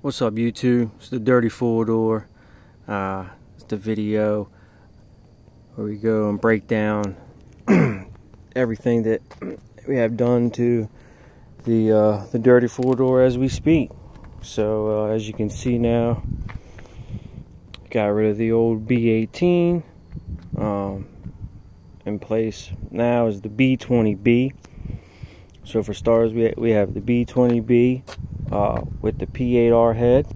What's up, YouTube? It's the Dirty 4-Door. It's the video where we go and break down everything that we have done to the Dirty 4-Door as we speak. So as you can see now, got rid of the old B18. In place now is the B20b. So for starters, we have the B20b with the P8R head,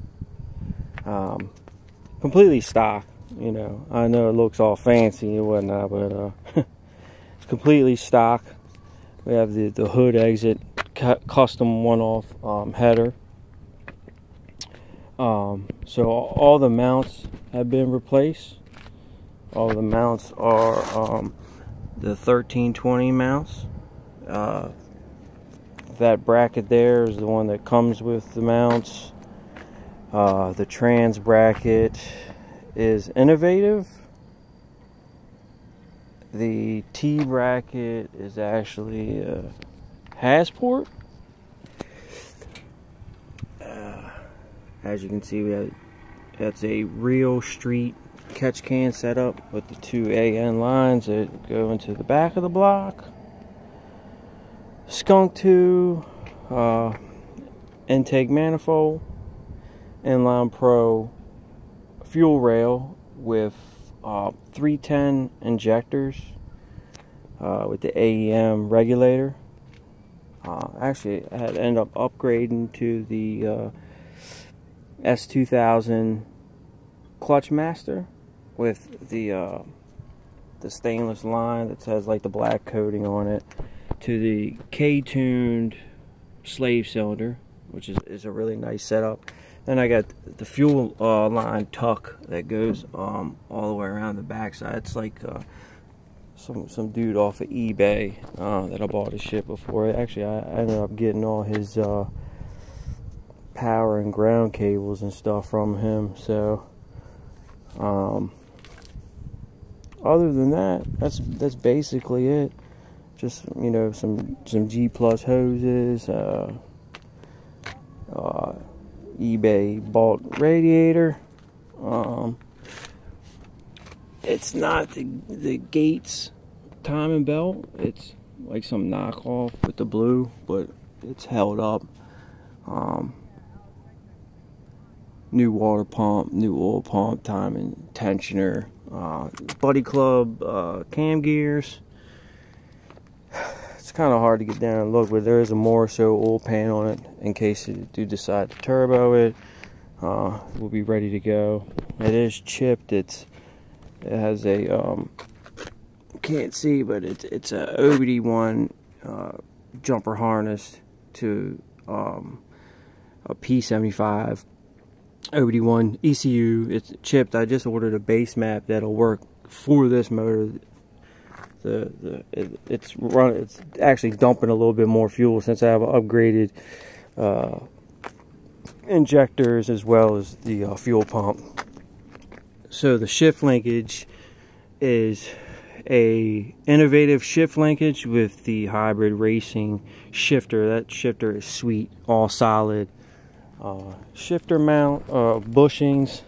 completely stock. You know, I know it looks all fancy and whatnot, but it's completely stock. We have the hood exit custom one-off header. So all the mounts have been replaced. All the mounts are the 1320 mounts. That bracket there is the one that comes with the mounts. The trans bracket is innovative. The T bracket is actually Hasport. As you can see, that's a real street catch can setup with the two AN lines that go into the back of the block. Skunk 2 intake manifold, inline pro fuel rail with 310 injectors with the AEM regulator. Actually, I had to end up upgrading to the S2000 clutch master with the stainless line that has like the black coating on it, to the K-tuned slave cylinder, which is a really nice setup. Then I got the fuel line tuck that goes all the way around the backside. It's like some dude off of eBay that I bought his shit before. Actually, I ended up getting all his power and ground cables and stuff from him. So other than that, that's basically it. Just, you know, some G plus hoses, eBay bought radiator. It's not the Gates timing belt. It's like some knockoff with the blue, but it's held up. New water pump, new oil pump, timing tensioner, Buddy Club cam gears. It's kind of hard to get down and look, but there is a Morso oil pan on it in case you do decide to turbo it. We'll be ready to go. It is chipped. It has a can't see, but it's a OBD1 jumper harness to a P75 OBD1 ECU. It's chipped. I just ordered a base map that'll work for this motor. It's actually dumping a little bit more fuel since I have upgraded injectors as well as the fuel pump. So the shift linkage is a innovative shift linkage with the hybrid racing shifter. That shifter is sweet, all solid. Shifter mount bushings.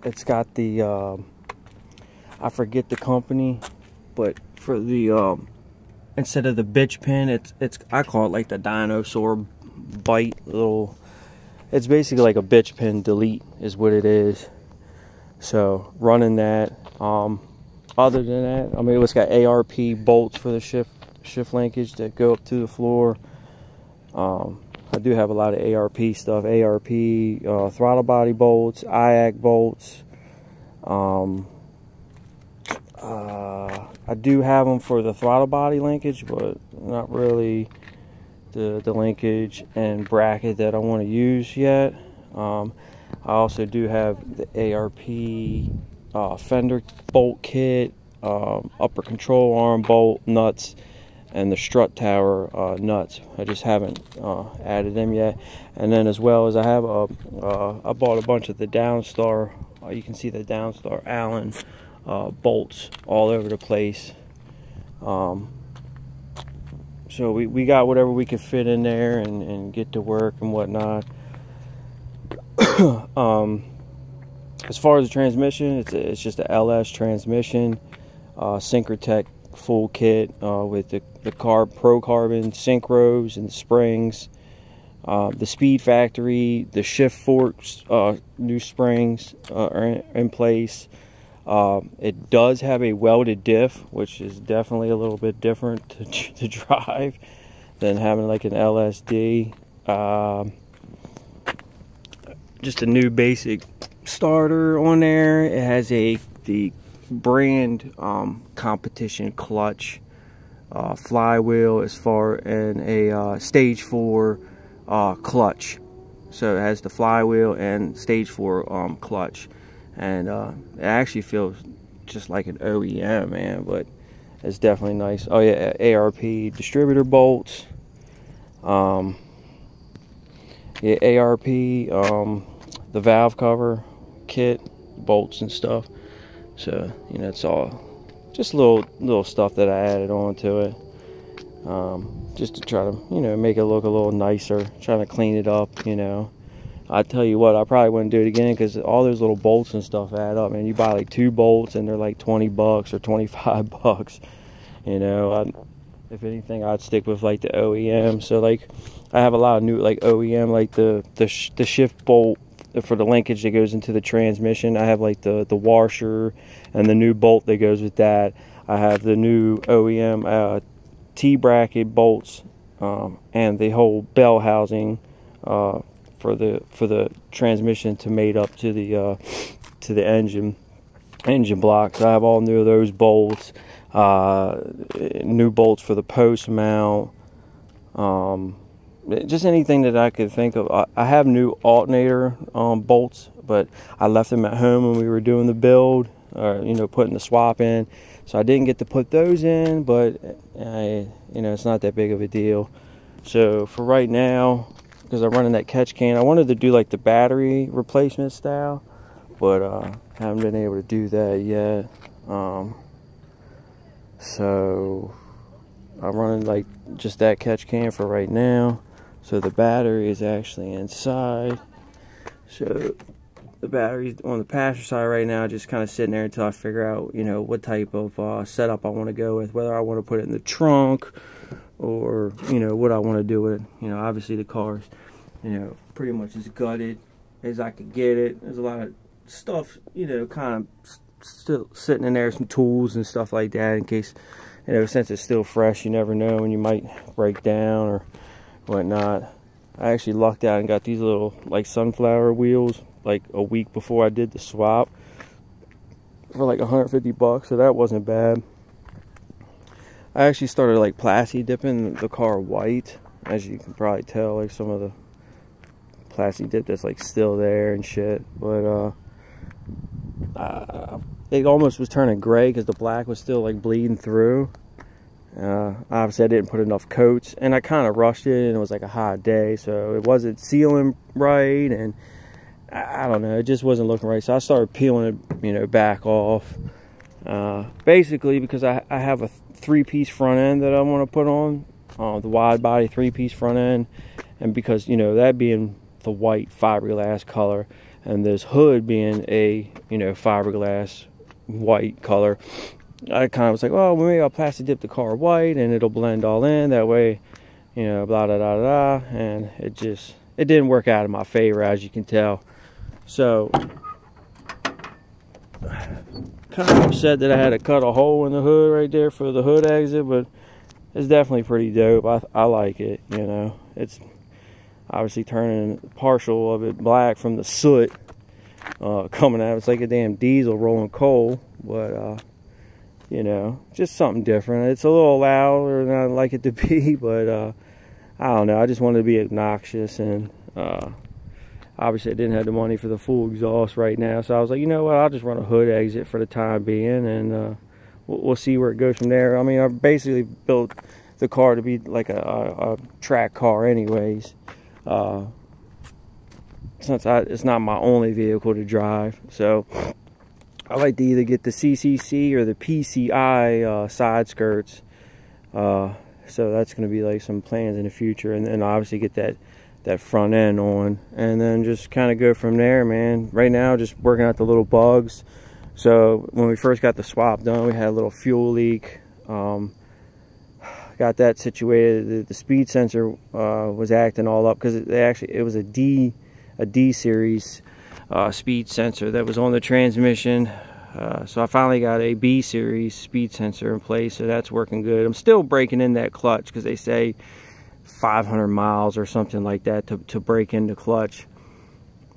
It's got the I forget the company, but for the instead of the bitch pin, it's I call it like the dinosaur bite little. It's basically like a bitch pin delete is what it is. So running that. Other than that, I mean, it's got ARP bolts for the shift linkage that go up to the floor. I do have a lot of ARP stuff. ARP, throttle body bolts, IAC bolts. I do have them for the throttle body linkage, but not really the linkage and bracket that I want to use yet. I also do have the ARP fender bolt kit, upper control arm bolt nuts, and the strut tower nuts. I just haven't added them yet. And then as well as I have I bought a bunch of the Downstar. You can see the Downstar Allen bolts all over the place. So we got whatever we could fit in there and get to work and whatnot. As far as the transmission, it's just a LS transmission, Syncrotech full kit with the Pro Carbon synchros and the springs, the Speed Factory, the shift forks, new springs are in place. It does have a welded diff, which is definitely a little bit different to drive than having like an LSD. Just a new basic starter on there. It has the brand competition clutch, flywheel as far, and a stage 4 clutch. So it has the flywheel and stage 4 clutch, and it actually feels just like an OEM, man, but it's definitely nice. Oh yeah, ARP distributor bolts. Yeah, ARP, the valve cover kit, bolts and stuff. So, you know, it's all just little stuff that I added on to it, just to try to, you know, make it look a little nicer, trying to clean it up, you know. I tell you what, I probably wouldn't do it again, because all those little bolts and stuff add up, man. You buy like 2 bolts and they're like 20 bucks or 25 bucks, you know. If anything, I'd stick with like the OEM. So like, I have a lot of new like OEM, like the shift bolt for the linkage that goes into the transmission. I have like the washer and the new bolt that goes with that. I have the new OEM T-bracket bolts, and the whole bell housing for the transmission to mate up to the engine block. So I have all new of those bolts, new bolts for the post mount, just anything that I could think of. I have new alternator bolts, but I left them at home when we were doing the build, or you know, putting the swap in, so I didn't get to put those in. But you know, it's not that big of a deal. So for right now, because I'm running that catch can, I wanted to do like the battery replacement style, but haven't been able to do that yet. So I'm running like just that catch can for right now. So the battery is actually inside. So the battery's on the passenger side right now, just kind of sitting there until I figure out, you know, what type of setup I want to go with, whether I want to put it in the trunk or, you know, what I want to do with it. You know, obviously the car's, you know, pretty much as gutted as I could get it. There's a lot of stuff, you know, kind of still sitting in there, some tools and stuff like that, in case, you know, since it's still fresh, you never know when you might break down or whatnot. I actually lucked out and got these little like sunflower wheels like a week before I did the swap for like 150 bucks, so that wasn't bad. I actually started like plasti dipping the car white, as you can probably tell, like some of the plasti dip that's like still there and shit, but it almost was turning gray because the black was still like bleeding through. Obviously I didn't put enough coats, and I kind of rushed it, and it was like a hot day, so it wasn't sealing right, and I don't know, it just wasn't looking right. So I started peeling it, you know, back off, basically because I have a 3-piece front end that I want to put on, the wide body 3-piece front end, and because, you know, that being the white fiberglass color and this hood being a, you know, fiberglass white color, I kind of was like, well, maybe I'll plastic dip the car white and it'll blend all in. That way, you know, blah, blah, blah, blah. And it didn't work out in my favor, as you can tell. So, kind of upset that I had to cut a hole in the hood right there for the hood exit, but it's definitely pretty dope. I like it, you know. It's obviously turning partial of it black from the soot coming out. It's like a damn diesel rolling coal, but you know, just something different. It's a little louder than I'd like it to be, but I don't know, I just wanted to be obnoxious, and obviously I didn't have the money for the full exhaust right now, so I was like, you know what, I'll just run a hood exit for the time being, and we'll see where it goes from there. I mean, I basically built the car to be like a track car anyways, since it's not my only vehicle to drive. So I like to either get the CCC or the PCI side skirts. So that's going to be like some plans in the future, and then obviously get that front end on, and then just kind of go from there, man. Right now, just working out the little bugs. So when we first got the swap done, we had a little fuel leak. Got that situated. The speed sensor was acting all up because it was a D series speed sensor that was on the transmission. So I finally got a B series speed sensor in place, so that's working good. I'm still breaking in that clutch because they say 500 miles or something like that to break in the clutch,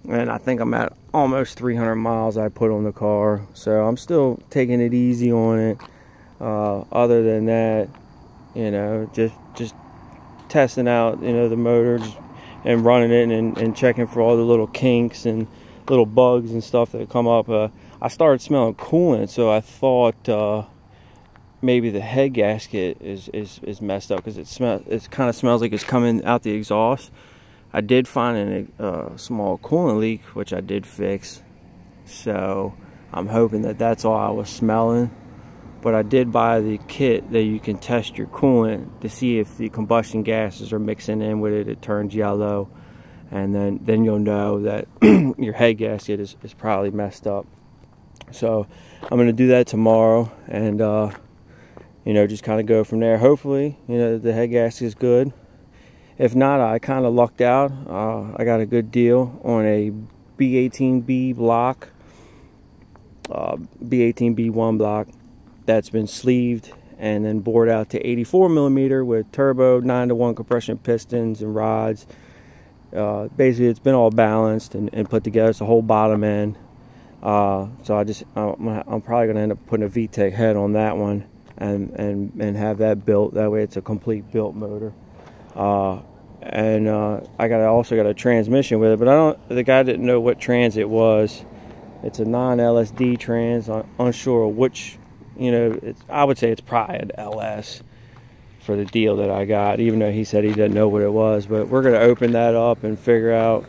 and I think I'm at almost 300 miles I put on the car, so I'm still taking it easy on it. Other than that, you know, just testing out, you know, the motor and running it and checking for all the little kinks and little bugs and stuff that come up. I started smelling coolant, so I thought maybe the head gasket is messed up because it kind of smells like it's coming out the exhaust. I did find a small coolant leak, which I did fix, so I'm hoping that that's all I was smelling. But I did buy the kit that you can test your coolant to see if the combustion gases are mixing in with it. It turns yellow, and then you'll know that your head gasket is probably messed up. So I'm going to do that tomorrow, and you know, just kind of go from there. Hopefully, you know, the head gasket is good. If not, I kind of lucked out. I got a good deal on a B18b block, B18b1 block that's been sleeved and then bored out to 84 millimeter with turbo 9-to-1 compression pistons and rods. Basically, it's been all balanced and put together. It's the whole bottom end. So I'm probably gonna end up putting a VTEC head on that one and have that built. That way, it's a complete built motor. I also got a transmission with it, but the guy didn't know what trans it was. It's a non-LSD trans. I'm unsure which. You know, I would say it's probably an LS for the deal that I got, even though he said he didn't know what it was. But we're going to open that up and figure out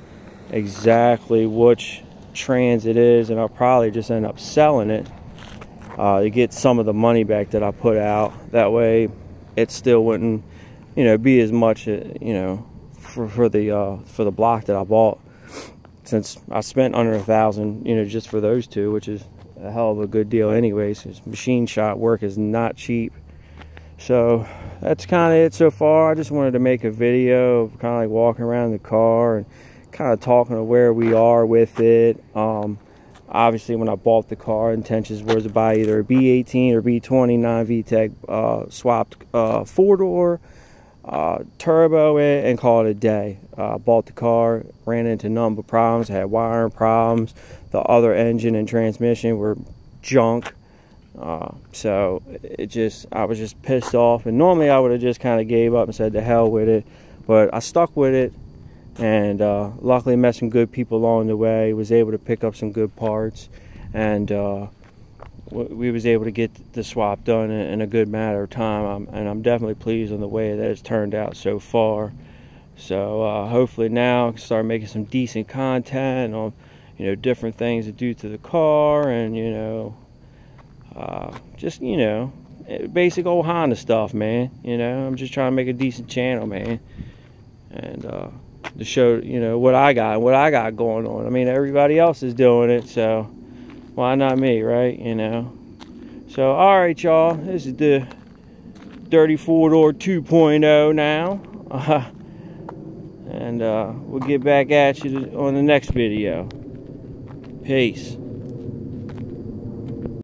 exactly which trans it is, and I'll probably just end up selling it to get some of the money back that I put out. That way, it still wouldn't, you know, be as much, you know, for the block that I bought, since I spent under $1,000, you know, just for those two, which is a hell of a good deal anyways. His machine shop work is not cheap. So that's kind of it so far. I just wanted to make a video of kind of like walking around the car and kind of talking to where we are with it. Obviously, when I bought the car, intentions was to buy either a B18 or B20 non-VTEC swapped 4-door turbo it and call it a day. Bought the car, ran into nothing but problems, had wiring problems. The other engine and transmission were junk. So I was just pissed off, and normally I would have just kind of gave up and said to hell with it, but I stuck with it, and luckily met some good people along the way. Was able to pick up some good parts, and we was able to get the swap done in a good matter of time. And I'm definitely pleased on the way that it's turned out so far. So hopefully now I can start making some decent content on, you know, different things to do to the car, and, you know, just, you know, basic old Honda stuff, man. You know, I'm just trying to make a decent channel, man, and to show, you know, what I got going on. I mean, everybody else is doing it, so why not me, right? You know. So all right, y'all, this is the Dirty 4-Door 2.0 now. And we'll get back at you on the next video. Peace.